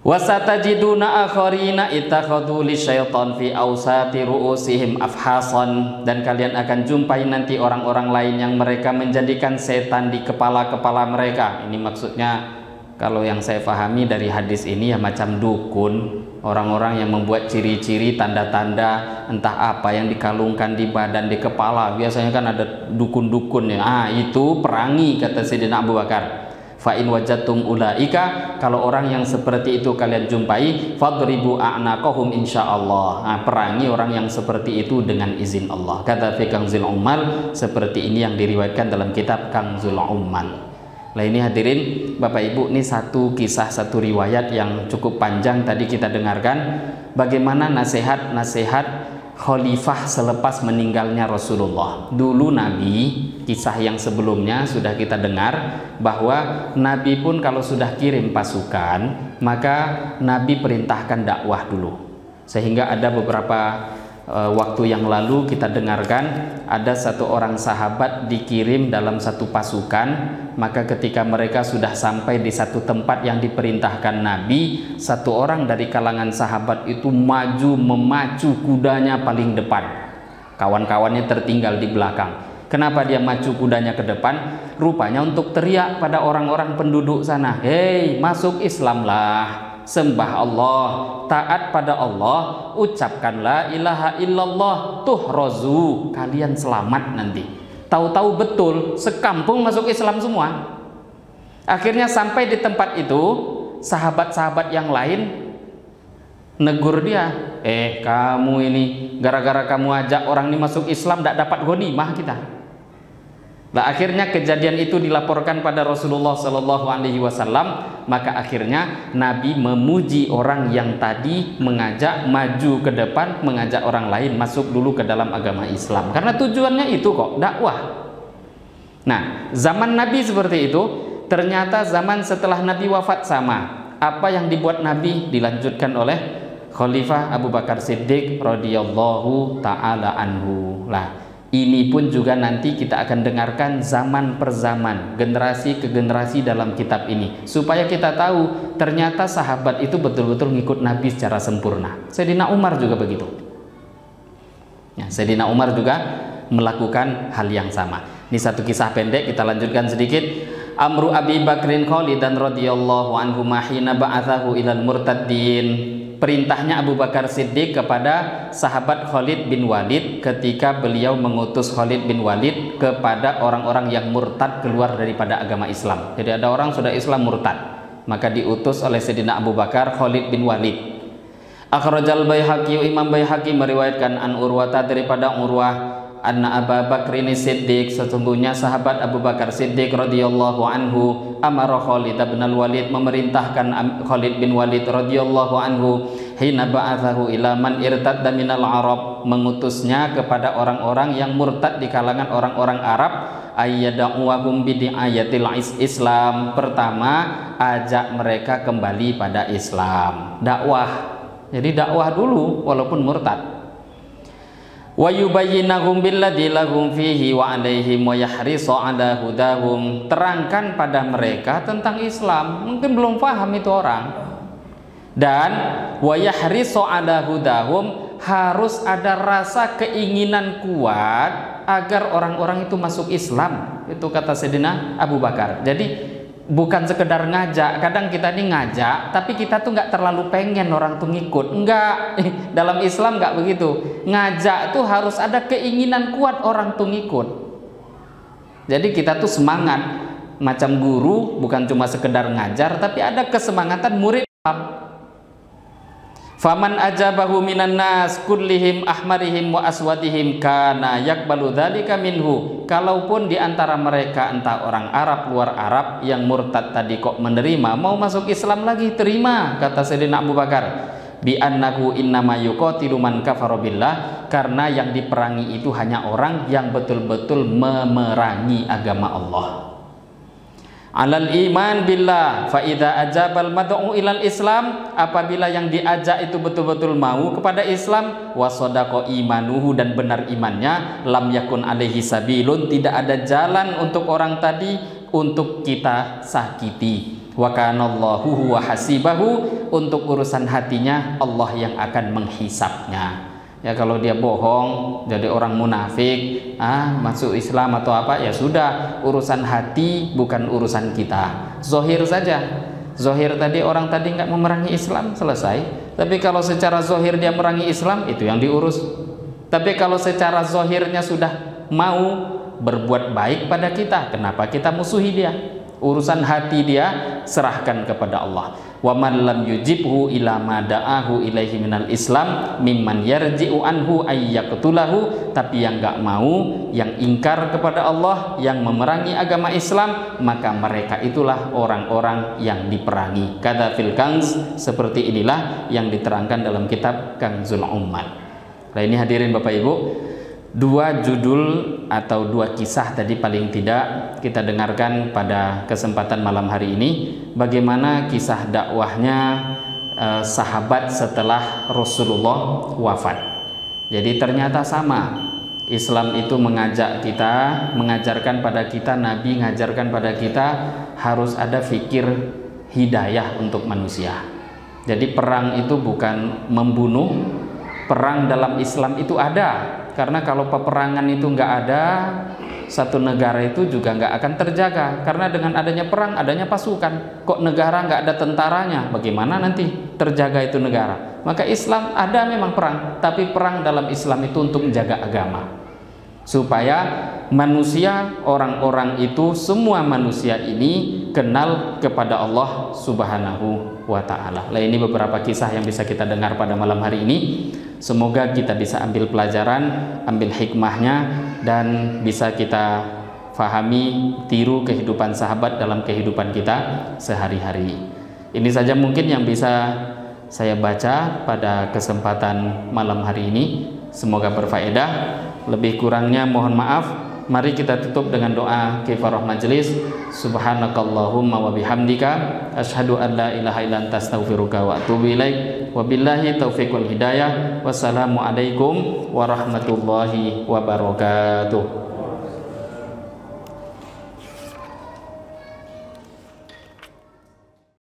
Wasatajiduna akharina ittakhadhu lisyaitan fi awsati ru'usihim afhasan, dan kalian akan jumpai nanti orang-orang lain yang mereka menjadikan setan di kepala-kepala mereka. Ini maksudnya kalau yang saya pahami dari hadis ini ya macam dukun, orang-orang yang membuat ciri-ciri tanda-tanda entah apa yang dikalungkan di badan, di kepala. Biasanya kan ada dukun-dukun ya. Itu perangi, kata Sayyidina Abu Bakar. Fa in wajadtum ulaika, kalau orang yang seperti itu kalian jumpai, fadribu a'naqahum insyaallah. Perangi orang yang seperti itu dengan izin Allah. Kata fi Kanzul Ummal, seperti ini yang diriwayatkan dalam kitab Kanzul Ummal. Nah ini hadirin Bapak Ibu, ini satu kisah, satu riwayat yang cukup panjang tadi kita dengarkan, bagaimana nasihat-nasihat khalifah selepas meninggalnya Rasulullah. Dulu Nabi, kisah yang sebelumnya sudah kita dengar bahwa Nabi pun kalau sudah kirim pasukan, maka Nabi perintahkan dakwah dulu. Sehingga ada beberapa waktu yang lalu kita dengarkan ada satu orang sahabat dikirim dalam satu pasukan, maka ketika mereka sudah sampai di satu tempat yang diperintahkan Nabi, satu orang dari kalangan sahabat itu maju memacu kudanya paling depan, kawan-kawannya tertinggal di belakang. Kenapa dia maju kudanya ke depan? Rupanya untuk teriak pada orang-orang penduduk sana, hei, masuk Islamlah, sembah Allah, taat pada Allah, ucapkan la ilaha illallah, tuhrozu, kalian selamat nanti. Tahu-tahu betul sekampung masuk Islam semua. Akhirnya sampai di tempat itu, sahabat-sahabat yang lain negur dia, kamu ini gara-gara kamu ajak orang ini masuk Islam tidak dapat ghanimah kita. Nah, akhirnya kejadian itu dilaporkan pada Rasulullah Shallallahu Alaihi Wasallam. Maka akhirnya Nabi memuji orang yang tadi mengajak maju ke depan, mengajak orang lain masuk dulu ke dalam agama Islam. Karena tujuannya itu kok, dakwah. Nah, zaman Nabi seperti itu. Ternyata zaman setelah Nabi wafat sama. Apa yang dibuat Nabi dilanjutkan oleh Khalifah Abu Bakar Siddiq radhiyallahu taala anhu. Lah, ini pun juga nanti kita akan dengarkan zaman per zaman, generasi ke generasi dalam kitab ini, supaya kita tahu ternyata sahabat itu betul-betul ngikut Nabi secara sempurna. Sayyidina Umar juga begitu. Ya, Sayyidina Umar juga melakukan hal yang sama. Ini satu kisah pendek, kita lanjutkan sedikit. Amru Abi Bakrin Khalidan radhiyallahu anhu mahina ba'athahu ilal murtaddin. Perintahnya Abu Bakar Siddiq kepada sahabat Khalid bin Walid ketika beliau mengutus Khalid bin Walid kepada orang-orang yang murtad keluar daripada agama Islam. Jadi ada orang sudah Islam murtad, maka diutus oleh Sayyidina Abu Bakar Khalid bin Walid. Akhrajal Baihaqi, Imam Baihaqi meriwayatkan an Urwata daripada Urwah, anna Abu Bakrin Siddiq, sesungguhnya sahabat Abu Bakar Siddiq radhiyallahu anhu amara Khalid bin Walid, memerintahkan Khalid bin Walid radhiyallahu anhu hina ba'athahu ila man irtadda minal Arab, mengutusnya kepada orang-orang yang murtad di kalangan orang-orang Arab, ayyada'uwahum bidi'ayatil Islam. Pertama, ajak mereka kembali pada Islam, dakwah. Jadi dakwah dulu walaupun murtad. Wa yubayyinahum billadzi lahum fihi wa 'alaihim wa yahrisu 'ala hudahum. Terangkan pada mereka tentang Islam, mungkin belum paham itu orang. Dan wa yahrisu 'ala hudahum, harus ada rasa keinginan kuat agar orang-orang itu masuk Islam. Itu kata Sayyidina Abu Bakar. Jadi bukan sekedar ngajak. Kadang kita ini ngajak, tapi kita tuh nggak terlalu pengen orang tuh ngikut. Enggak, dalam Islam nggak begitu. Ngajak tuh harus ada keinginan kuat orang tuh ngikut. Jadi kita tuh semangat, macam guru, bukan cuma sekedar ngajar, tapi ada kesemangatan murid. Faman ajabahu minan nas kullihim ahmarihim wa aswadihim kana yakbalu dzalika minhu. Kalaupun di antara mereka entah orang Arab luar Arab yang murtad tadi kok menerima, mau masuk Islam lagi, terima, kata Sayyidina Abu Bakar. bi annahu innama yuqatilu man kafara billah, karena yang diperangi itu hanya orang yang betul-betul memerangi agama Allah. Alal iman billah fa idza ajabal mad'u ilal Islam, apabila yang diajak itu betul-betul mau kepada Islam, wa sadaqa imanuhu, dan benar imannya, lam yakun alaihi sabilun, tidak ada jalan untuk orang tadi untuk kita sakiti. Wa kanallahu huwa hasibahu, untuk urusan hatinya Allah yang akan menghisapnya. Ya kalau dia bohong jadi orang munafik, masuk Islam atau apa, ya sudah, urusan hati bukan urusan kita. Zohir saja, zohir tadi orang tadi nggak memerangi Islam, selesai. Tapi kalau secara zohir dia memerangi Islam, itu yang diurus. Tapi kalau secara zohirnya sudah mau berbuat baik pada kita, kenapa kita musuhi dia? Urusan hati dia serahkan kepada Allah. Wa man lam yujibhu ila ma da'ahu ilaihi minal Islam mimman yarji'u anhu ayyaqtulahu, tapi yang enggak mau, yang ingkar kepada Allah, yang memerangi agama Islam, maka mereka itulah orang-orang yang diperangi. Kata fil Kanz, seperti inilah yang diterangkan dalam kitab Kanzul Ummal. Nah ini hadirin Bapak Ibu, dua judul atau dua kisah tadi paling tidak kita dengarkan pada kesempatan malam hari ini. Bagaimana kisah dakwahnya sahabat setelah Rasulullah wafat. Jadi ternyata sama, Islam itu mengajak kita, mengajarkan pada kita, Nabi mengajarkan pada kita harus ada fikir hidayah untuk manusia. Jadi perang itu bukan membunuh, perang dalam Islam itu ada. Karena kalau peperangan itu nggak ada, satu negara itu juga nggak akan terjaga. Karena dengan adanya perang, adanya pasukan. Kok negara nggak ada tentaranya? Bagaimana nanti terjaga itu negara? Maka Islam ada memang perang, tapi perang dalam Islam itu untuk menjaga agama. Supaya manusia, orang-orang itu, semua manusia ini kenal kepada Allah Subhanahu wa ta'ala. Nah ini beberapa kisah yang bisa kita dengar pada malam hari ini. Semoga kita bisa ambil pelajaran, ambil hikmahnya, dan bisa kita fahami, tiru kehidupan sahabat dalam kehidupan kita sehari-hari. Ini saja mungkin yang bisa saya baca pada kesempatan malam hari ini. Semoga berfaedah. Lebih kurangnya mohon maaf. Mari kita tutup dengan doa kifarah majelis. Subhanakallahumma wa bihamdika asyhadu an la ilaha illa anta astaghfiruka wa atubu ilaik. Wabillahi taufiq wal hidayah. Wassalamualaikum warahmatullahi wabarakatuh.